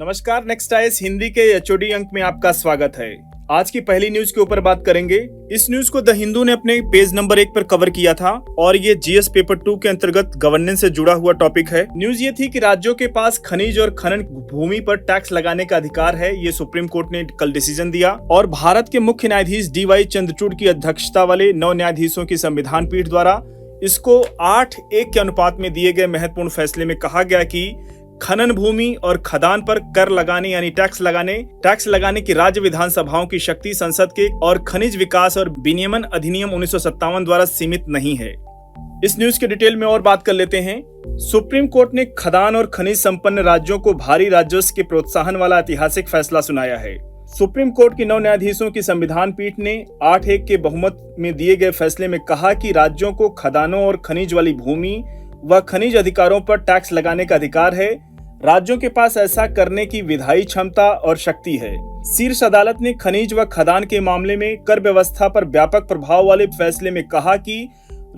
नमस्कार, next IAS Hindi के HOD अंक में आपका स्वागत है। आज की पहली न्यूज के ऊपर बात करेंगे। इस न्यूज को द हिंदू ने अपने पेज नंबर 1 पर कवर किया था और ये जीएस पेपर 2 के अंतर्गत गवर्नेंस से जुड़ा हुआ टॉपिक है। न्यूज ये थी कि राज्यों के पास खनिज और खनन भूमि पर टैक्स लगाने का अधिकार है। ये सुप्रीम कोर्ट ने कल डिसीजन दिया और भारत के मुख्य न्यायाधीश DY चंद्रचूड़ की अध्यक्षता वाले 9 न्यायाधीशों की संविधान पीठ द्वारा इसको 8-1 के अनुपात में दिए गए महत्वपूर्ण फैसले में कहा गया कि खनन भूमि और खदान पर कर लगाने यानी टैक्स लगाने की राज्य विधानसभाओं की शक्ति संसद के और खनिज विकास और विनियमन अधिनियम 1957 द्वारा सीमित नहीं है। इस न्यूज के डिटेल में और बात कर लेते हैं। सुप्रीम कोर्ट ने खदान और खनिज संपन्न राज्यों को भारी राजस्व के प्रोत्साहन वाला ऐतिहासिक फैसला सुनाया है। सुप्रीम कोर्ट की 9 न्यायाधीशों की संविधान पीठ ने 8-1 के बहुमत में दिए गए फैसले में कहा कि राज्यों को खदानों और खनिज वाली भूमि व खनिज अधिकारों पर टैक्स लगाने का अधिकार है। राज्यों के पास ऐसा करने की विधायी क्षमता और शक्ति है। शीर्ष अदालत ने खनिज व खदान के मामले में कर व्यवस्था पर व्यापक प्रभाव वाले फैसले में कहा कि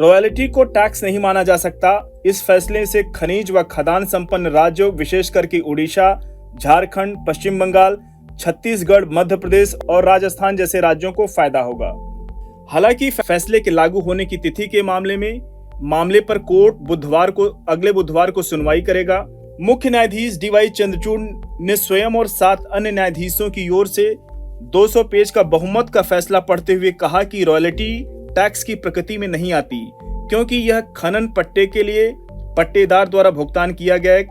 रॉयल्टी को टैक्स नहीं माना जा सकता। इस फैसले से खनिज व खदान संपन्न राज्यों विशेष करके उड़ीसा, झारखंड, पश्चिम बंगाल, छत्तीसगढ़, मध्य प्रदेश और राजस्थान जैसे राज्यों को फायदा होगा। हालांकि फैसले के लागू होने की तिथि के मामले पर कोर्ट अगले बुधवार को सुनवाई करेगा। मुख्य न्यायाधीश DY चंद्रचूड़ ने स्वयं और 7 अन्य न्यायाधीशों की ओर से 200 पेज का बहुमत का फैसला पढ़ते हुए कहा कि रॉयल्टी टैक्स की प्रकृति में नहीं आती, क्योंकि यह खनन पट्टे के लिए पट्टेदार द्वारा भुगतान किया गया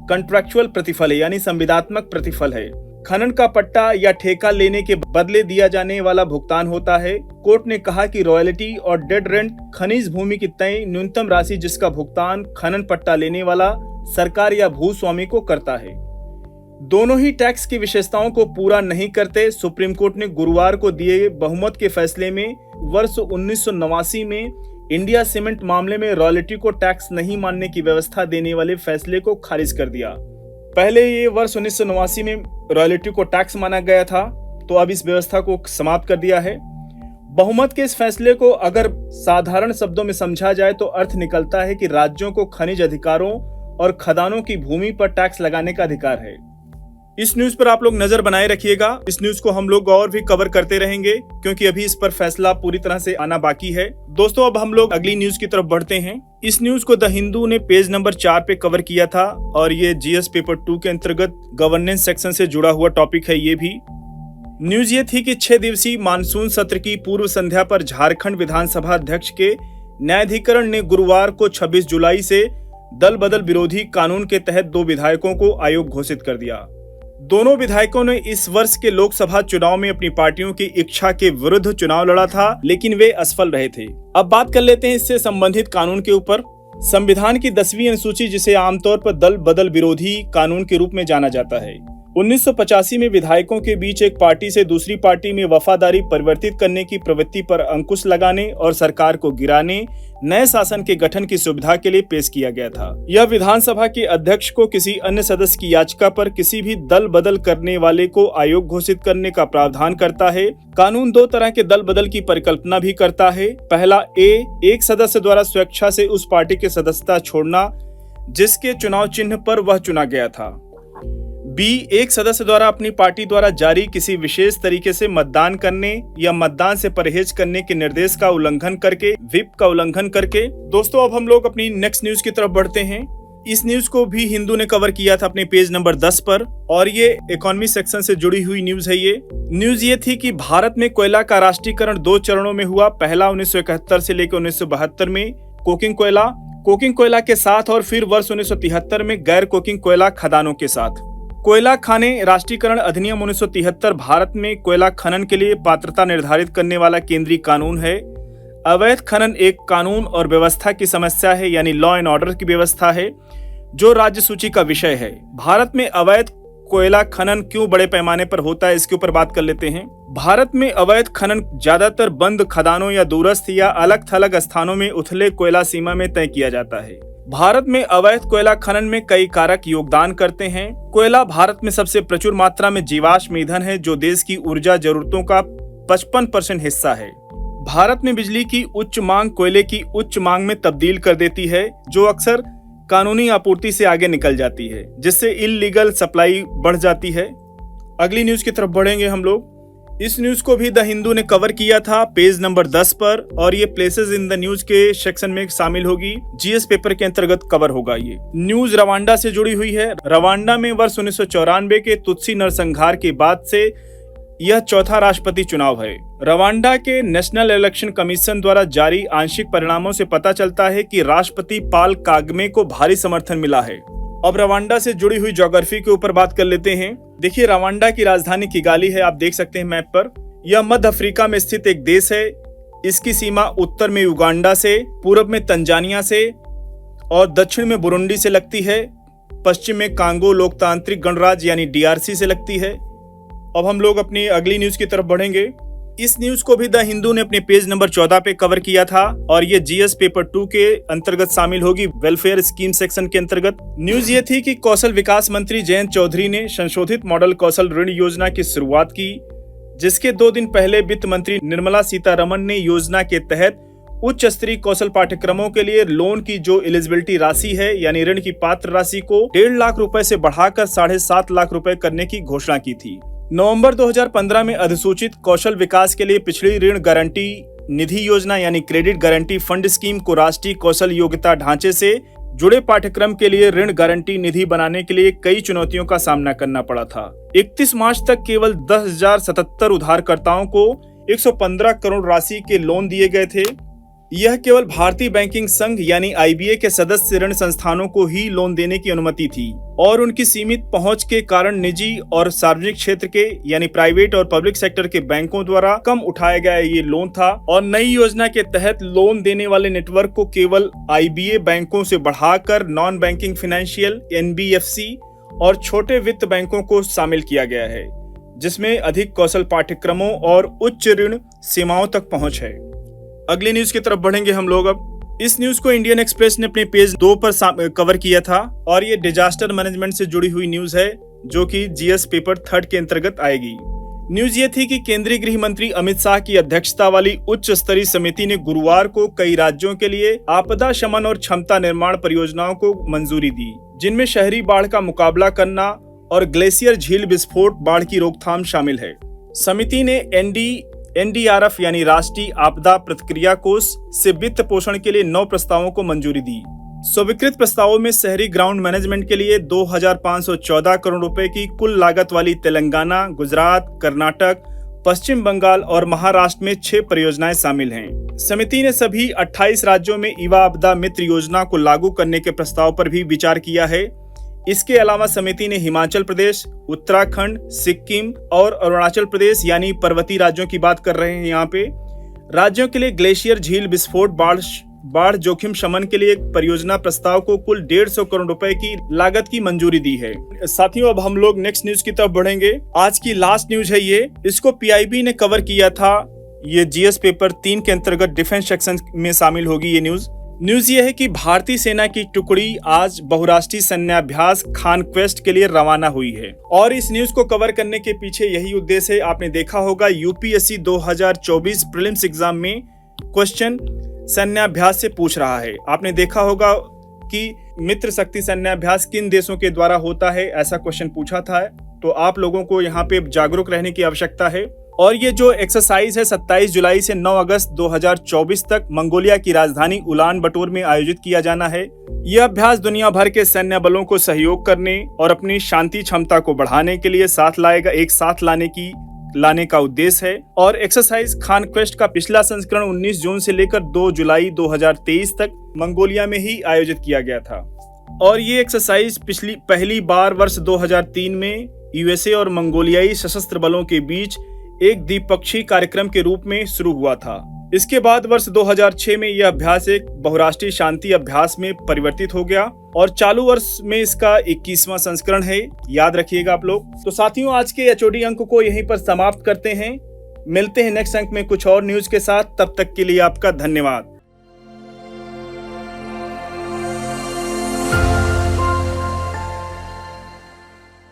कॉन्ट्रैक्चुअल प्रतिफल है यानी संविदात्मक प्रतिफल है। खनन का पट्टा या ठेका लेने के बदले दिया जाने वाला भुगतान होता है। कोर्ट ने कहा कि रॉयल्टी और डेड रेंट खनिज भूमि की तय न्यूनतम राशि जिसका भुगतान खनन पट्टा लेने वाला सरकार या भूस्वामी को करता है, दोनों ही टैक्स की विशेषताओं को पूरा नहीं करते। सुप्रीम कोर्ट ने गुरुवार को दिए बहुमत के फैसले में वर्ष 1989 में इंडिया सीमेंट मामले में रॉयल्टी को टैक्स नहीं मानने की व्यवस्था देने वाले फैसले को खारिज कर दिया। पहले ये वर्ष 1989 में रॉयल्टी को टैक्स माना गया था, तो अब इस व्यवस्था को समाप्त कर दिया है। बहुमत के इस फैसले को अगर साधारण शब्दों में समझा जाए तो अर्थ निकलता है कि राज्यों को खनिज अधिकारों और खदानों की भूमि पर टैक्स लगाने का अधिकार है। इस न्यूज पर आप लोग नजर बनाए रखिएगा। इस न्यूज को हम लोग और भी कवर करते रहेंगे क्योंकि अभी इस पर फैसला पूरी तरह से आना बाकी है। दोस्तों, अब हम लोग अगली न्यूज की तरफ बढ़ते हैं। इस न्यूज को द हिंदू ने पेज नंबर 4 पे कवर किया था और ये जीएस पेपर 2 के अंतर्गत गवर्नेंस सेक्शन से जुड़ा हुआ टॉपिक है। ये भी न्यूज ये थी कि 6 दिवसीय मानसून सत्र की पूर्व संध्या पर झारखंड विधानसभा अध्यक्ष के न्यायाधिकरण ने गुरुवार को 26 जुलाई से दल बदल विरोधी कानून के तहत 2 विधायकों को अयोग्य घोषित कर दिया। दोनों विधायकों ने इस वर्ष के लोकसभा चुनाव में अपनी पार्टियों की इच्छा के विरुद्ध चुनाव लड़ा था, लेकिन वे असफल रहे थे। अब बात कर लेते हैं इससे संबंधित कानून के ऊपर। संविधान की 10वीं अनुसूची, जिसे आमतौर पर दल बदल विरोधी कानून के रूप में जाना जाता है, 1985 में विधायकों के बीच एक पार्टी से दूसरी पार्टी में वफादारी परिवर्तित करने की प्रवृत्ति पर अंकुश लगाने और सरकार को गिराने नए शासन के गठन की सुविधा के लिए पेश किया गया था। यह विधानसभा के अध्यक्ष को किसी अन्य सदस्य की याचिका पर किसी भी दल बदल करने वाले को अयोग्य घोषित करने का प्रावधान करता है। कानून 2 तरह के दल बदल की परिकल्पना भी करता है। पहला एक सदस्य द्वारा स्वेच्छा से उस पार्टी की सदस्यता छोड़ना जिसके चुनाव चिन्ह पर वह चुना गया था। एक सदस्य द्वारा अपनी पार्टी द्वारा जारी किसी विशेष तरीके से मतदान करने या मतदान से परहेज करने के निर्देश का उल्लंघन करके, व्हिप का उल्लंघन करके। दोस्तों, अब हम लोग अपनी नेक्स्ट न्यूज की तरफ बढ़ते हैं। इस न्यूज को भी हिंदू ने कवर किया था अपने पेज नंबर 10 पर और ये इकोनॉमी सेक्शन से जुड़ी हुई न्यूज है। ये न्यूज ये थी कि भारत में कोयला का राष्ट्रीयकरण 2 चरणों में हुआ। पहला 1971 से लेकर 1972 में कोकिंग कोयला के साथ और फिर वर्ष 1973 में गैर कोकिंग कोयला खदानों के साथ। कोयला खाने राष्ट्रीयकरण अधिनियम 1973 भारत में कोयला खनन के लिए पात्रता निर्धारित करने वाला केंद्रीय कानून है। अवैध खनन एक कानून और व्यवस्था की समस्या है, यानी लॉ एंड ऑर्डर की व्यवस्था है, जो राज्य सूची का विषय है। भारत में अवैध कोयला खनन क्यों बड़े पैमाने पर होता है, इसके ऊपर बात कर लेते हैं। भारत में अवैध खनन ज्यादातर बंद खदानों या दूरस्थ या अलग थलग स्थानों में उथले कोयला सीमा में तय किया जाता है। भारत में अवैध कोयला खनन में कई कारक योगदान करते हैं। कोयला भारत में सबसे प्रचुर मात्रा में जीवाश्म ईंधन है, जो देश की ऊर्जा जरूरतों का 55% हिस्सा है। भारत में बिजली की उच्च मांग कोयले की उच्च मांग में तब्दील कर देती है, जो अक्सर कानूनी आपूर्ति से आगे निकल जाती है, जिससे इल्लीगल सप्लाई बढ़ जाती है। अगली न्यूज की तरफ बढ़ेंगे हम लोग। इस न्यूज को भी द हिंदू ने कवर किया था पेज नंबर 10 पर, और ये प्लेसेस इन द न्यूज के सेक्शन में शामिल होगी। जीएस पेपर के अंतर्गत कवर होगा। ये न्यूज रवांडा से जुड़ी हुई है। रवांडा में वर्ष 1994 के तुत्सी नरसंहार के बाद से यह चौथा राष्ट्रपति चुनाव है। रवांडा के नेशनल इलेक्शन कमीशन द्वारा जारी आंशिक परिणामों से पता चलता है कि राष्ट्रपति पॉल कागमे को भारी समर्थन मिला है। अब रवांडा से जुड़ी हुई ज्योग्राफी के ऊपर बात कर लेते हैं। देखिए, रवांडा की राजधानी किगाली है, आप देख सकते हैं मैप पर। यह मध्य अफ्रीका में स्थित एक देश है। इसकी सीमा उत्तर में युगांडा से, पूर्व में तंजानिया से और दक्षिण में बुरुंडी से लगती है। पश्चिम में कांगो लोकतांत्रिक गणराज्य यानी DRC से लगती है। अब हम लोग अपनी अगली न्यूज की तरफ बढ़ेंगे। इस न्यूज को भी द हिंदू ने अपने पेज नंबर 14 पे कवर किया था, और ये जीएस पेपर 2 के अंतर्गत शामिल होगी, वेलफेयर स्कीम सेक्शन के अंतर्गत। न्यूज ये थी कि कौशल विकास मंत्री जयंत चौधरी ने संशोधित मॉडल कौशल ऋण योजना की शुरुआत की, जिसके 2 दिन पहले वित्त मंत्री निर्मला सीतारमण ने योजना के तहत उच्च स्तरीय कौशल पाठ्यक्रमों के लिए लोन की जो एलिजिबिलिटी राशि है, यानी ऋण की पात्र राशि को 1.5 लाख रुपए से बढ़ाकर 7.5 लाख रुपए करने की घोषणा की थी। नवंबर 2015 में अधिसूचित कौशल विकास के लिए पिछड़ी ऋण गारंटी निधि योजना यानी क्रेडिट गारंटी फंड स्कीम को राष्ट्रीय कौशल योग्यता ढांचे से जुड़े पाठ्यक्रम के लिए ऋण गारंटी निधि बनाने के लिए कई चुनौतियों का सामना करना पड़ा था। 31 मार्च तक केवल 10,077 उधारकर्ताओं को 115 करोड़ राशि के लोन दिए गए थे। यह केवल भारतीय बैंकिंग संघ यानी IBA के सदस्य ऋण संस्थानों को ही लोन देने की अनुमति थी, और उनकी सीमित पहुंच के कारण निजी और सार्वजनिक क्षेत्र के यानी प्राइवेट और पब्लिक सेक्टर के बैंकों द्वारा कम उठाया गया ये लोन था। और नई योजना के तहत लोन देने वाले नेटवर्क को केवल IBA बैंकों से बढ़ाकर नॉन बैंकिंग फाइनेंशियल NBFC और छोटे वित्त बैंकों को शामिल किया गया है, जिसमें अधिक कौशल पाठ्यक्रमों और उच्च ऋण सीमाओं तक पहुंच है। अगली न्यूज की तरफ बढ़ेंगे हम लोग। अब इस न्यूज को इंडियन एक्सप्रेस ने अपने पेज 2 पर कवर किया था, और ये डिजास्टर मैनेजमेंट से जुड़ी हुई न्यूज है, जो कि जीएस पेपर 3 के अंतर्गत आएगी। न्यूज ये थी कि केंद्रीय गृह मंत्री अमित शाह की अध्यक्षता वाली उच्च स्तरीय समिति ने गुरुवार को कई राज्यों के लिए आपदा शमन और क्षमता निर्माण परियोजनाओं को मंजूरी दी, जिनमें शहरी बाढ़ का मुकाबला करना और ग्लेशियर झील विस्फोट बाढ़ की रोकथाम शामिल है। समिति ने NDRF यानी राष्ट्रीय आपदा प्रतिक्रिया कोष से वित्त पोषण के लिए 9 प्रस्तावों को मंजूरी दी। स्वीकृत प्रस्तावों में शहरी ग्राउंड मैनेजमेंट के लिए 2,514 करोड़ रुपए की कुल लागत वाली तेलंगाना, गुजरात, कर्नाटक, पश्चिम बंगाल और महाराष्ट्र में 6 परियोजनाएं शामिल हैं। समिति ने सभी 28 राज्यों में युवा आपदा मित्र योजना को लागू करने के प्रस्ताव पर भी विचार किया है। इसके अलावा समिति ने हिमाचल प्रदेश, उत्तराखंड, सिक्किम और अरुणाचल प्रदेश यानी पर्वतीय राज्यों की बात कर रहे हैं यहाँ पे, राज्यों के लिए ग्लेशियर झील विस्फोट बाढ़ जोखिम शमन के लिए एक परियोजना प्रस्ताव को कुल 150 करोड़ रुपए की लागत की मंजूरी दी है। साथियों, अब हम लोग नेक्स्ट न्यूज की तरफ बढ़ेंगे। आज की लास्ट न्यूज है ये, इसको PIB ने कवर किया था। ये जीएस पेपर 3 के अंतर्गत डिफेंस सेक्शन में शामिल होगी ये न्यूज ये है कि भारतीय सेना की टुकड़ी आज बहुराष्ट्रीय सैन्याभ्यास कॉन्क्वेस्ट के लिए रवाना हुई है, और इस न्यूज को कवर करने के पीछे यही उद्देश्य है। आपने देखा होगा UPSC 2024 प्रीलिम्स एग्जाम में क्वेश्चन सैन्याभ्यास से पूछ रहा है। आपने देखा होगा कि मित्र शक्ति सैन्याभ्यास किन देशों के द्वारा होता है, ऐसा क्वेश्चन पूछा था। तो आप लोगों को यहाँ पे जागरूक रहने की आवश्यकता है। और ये जो एक्सरसाइज है 27 जुलाई से 9 अगस्त 2024 तक मंगोलिया की राजधानी उलान बटोर में आयोजित किया जाना है। यह अभ्यास दुनिया भर के सैन्य बलों को सहयोग करने और अपनी शांति क्षमता को बढ़ाने के लिए एक साथ लाने का उद्देश्य है। और एक्सरसाइज कॉन्क्वेस्ट का पिछला संस्करण 19 जून से लेकर 2 जुलाई 2023 तक मंगोलिया में ही आयोजित किया गया था। और ये एक्सरसाइज पहली बार वर्ष 2003 में USA और मंगोलियाई सशस्त्र बलों के बीच एक द्विपक्षीय कार्यक्रम के रूप में शुरू हुआ था। इसके बाद वर्ष 2006 में यह अभ्यास एक बहुराष्ट्रीय शांति अभ्यास में परिवर्तित हो गया, और चालू वर्ष में इसका 21वां संस्करण है, याद रखिएगा आप लोग। तो साथियों, आज के HOD अंक को यहीं पर समाप्त करते हैं। मिलते हैं नेक्स्ट अंक में कुछ और न्यूज के साथ। तब तक के लिए आपका धन्यवाद।